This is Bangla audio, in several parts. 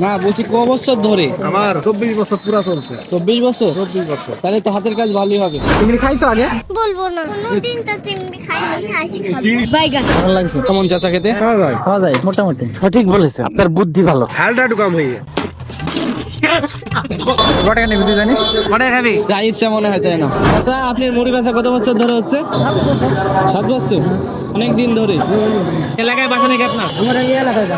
না বলছি ক বছর ধরে? আমার 24 বছর পুরা চলছে। 24 বছর? 24 বছর। তাহলে তো হাতের কাজ ভালোই হবে। চিংড়ি খাইছো আগে? বলবো না, কোনোদিন তো চিংড়ি খাইনি, আজকে খাবো। বাইগান ভালো লাগছে কেমন চাচা খেতে? খাওয়া যায় মোটামুটি। সঠিক বলেছে, আপনার বুদ্ধি ভালো। ঝালটা একটু কম হয়ে যায়। কটা খাবি তুই জানিস? কটা খাবি? যা ইচ্ছা মনে হয় তাই না। আচ্ছা আপনার মুড়ি বেচা কত বছর ধরে হচ্ছে? 7 বছর? অনেক দিন ধরে। এলাকায় বাসা নাকি আপনার? আমার এই এলাকায়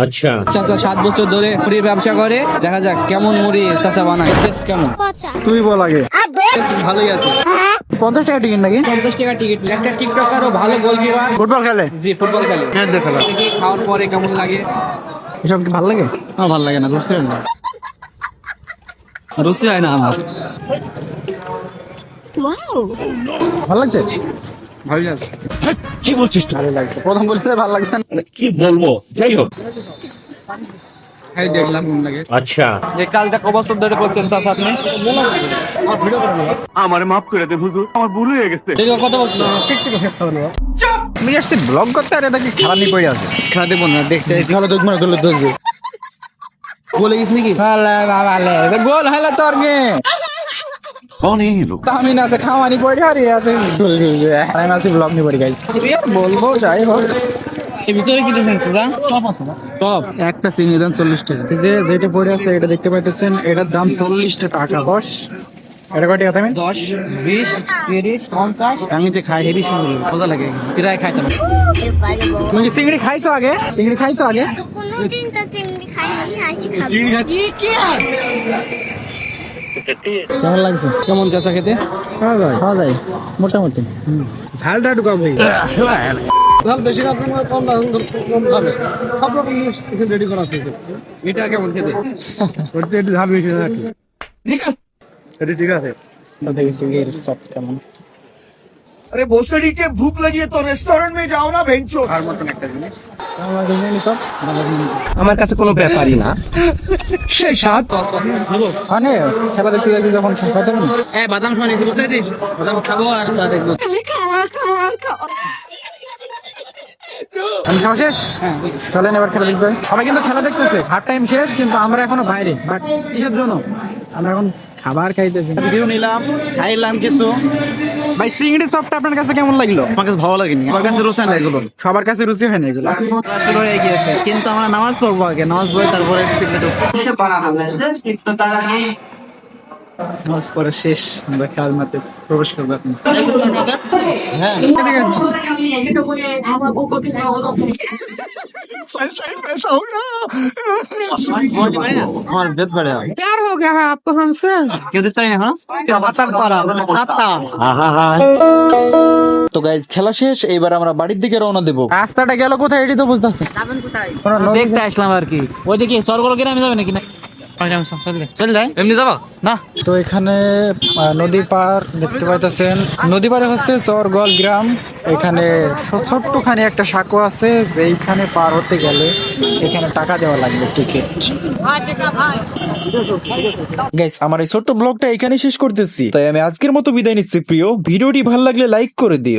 अच्छा চাচা 7 বছর ধরে মুড়ির ব্যবসা করে। দেখা যাক কেমন মুড়ি চাচা বানায়, টেস্ট কেমন। পচা তুই বল আগে। টেস্ট ভালোই আছে। 50 টাকা টিকিট নাকি? 50 টাকা টিকিট। একটা টিকটকার ও ভালো গোলকিপার। ফুটবল খেলে? জি ফুটবল খেলে। হ্যাঁ দেখালাম। দেখি খাওয়ার পরে কেমন লাগে। এসব কি ভালো লাগে? আমার ভালো লাগে না, রুচি হয় না। রুচি হয় না আমার। ভালো লাগছে? ভালো লাগছে। কি বলছিস তুই? ভালো লাগছে। প্রথম বলতে ভালো লাগছে না। কি বলবো, যাই হোক। খাই দেখলাম কেমন লাগে। আচ্ছা এই কালটা ক বছর ধরে করছেন চাচা আপনি? আমার মাফ করে দে হুজুর, আমার ভুল হয়ে গেছে। দীর্ঘ কত বছর? আমি আসছি ব্লগ করতে, আর এটা কি খেলা নিয়ে পড়ে আছে। খেলা দেখবো না, দেখতে খেলা দেখবো না, করলে দেখবে। বলে গেছ নাকি? গোল হলে তোর গে कौन है ये लोग? আমি না আছে খাওয়ানি পড়ে আর আছে। আমি আসছি ব্লগ নিয়ে পড়ে গাইজ। বলবো যাই হোক। এর ভিতরে কি দিয়েছেন চাচা? টপ আছে না? টপ একটা চিংড়ি দাম 40 টাকা। এই যে যেটা পড়ে আছে এটা দেখতে পাইতেছেন, এটার দাম 40 টাকা। 10 এটা কয় টাকা তুমি? 10, 20, 30, 50। আমি তো খাই, হেভি সুন্দর মজা লাগে, প্রায় খাইতাম। তুমি কি চিংড়ি খাইছো আগে? চিংড়ি খাইছো আগে? কোনোদিন তো চিংড়ি খাইনি, আজকে খাবো। কেমন লাগছে? কেমন চাচা খেতে? খাওয়া যায় মোটামুটি। ঝালটা একটু কম হয়ে যায়। ঝাল বেশি খাতে না, কম না, কম খাবে। সব রকম জিনিস রেডি করা আছে। এটা কেমন খেতে? ওটা একটু ঝাল বেশি না একটু। এটা ঠিক আছে। দেখেছি এর সব কেমন। अरे भोसड़ी के भूख लगी है तो रेस्टोरेंट में जाओ ना बेंचो। আর মতন একটা জিনিস কেমন লাগছে জিনিস সব? আমার কাছে কোনো ব্যাপারই না। সেই সাত মানে খেলা দেখতে যাচ্ছি যখন খাইতে পারি। বাদাম শোনা নিয়েছি, বুঝতে পারছিস? বাদাম খাবো আর চা দেখবো। আমি খাওয়া শেষ? চলেন এবার খেলা দেখতে যাই। সবাই কিন্তু খেলা দেখতেছে, হাফ টাইম শেষ কিন্তু আমরা এখনো বাইরে। বাট কিসের জন্য? আমরা এখন খাবার খাইতেছি। ভিডিও নিলাম, খাইলাম কিছু। ভাই চিংড়ি চপটা আপনার কাছে কেমন লাগলো? আমার কাছে ভালো লাগেনি, আমার কাছে রোসা না এগুলো। সবার কাছে রুচি হয় না এগুলো। শুরু হয়ে গিয়েছে, কিন্তু আমরা নামাজ পড়বো আগে, নামাজ পড়ে তারপরে নামাজ পড়ে শেষ আমরা খেলার মাঠে প্রবেশ করবো এখন। হ্যাঁ আমার বেদ বাড়ে प्यार हो गया है आपको हमसे? কেউ দিতে পারি না এখন। পাতার পাড়া পাতা। তো গাইজ খেলা শেষ, এবার আমরা বাড়ির দিকে রওনা দেবো। রাস্তাটা গেল কোথায় এটি তো বুঝতেছি। দেখতে আসলাম আর কি। ওইদিকে সরগোল গ্রামে যাবে নাকি? না চল যাই, এমনি যাবো না। তো এখানে নদী পার দেখতে পাইতেছেন। নদী পারে হচ্ছে চরগল গ্রাম। এখানে ছোট্টখানি একটা সাঁকো আছে, যেইখানে পার হতে গেলে এখানে টাকা দেওয়া লাগবে, টিকিট। গাইস আমার এই ছোট্ট ব্লগটা এখানে শেষ করতেছি, তাই আমি আজকের মতো বিদায় নিচ্ছি। প্রিয় ভিডিওটি ভালো লাগলে লাইক করে দিও।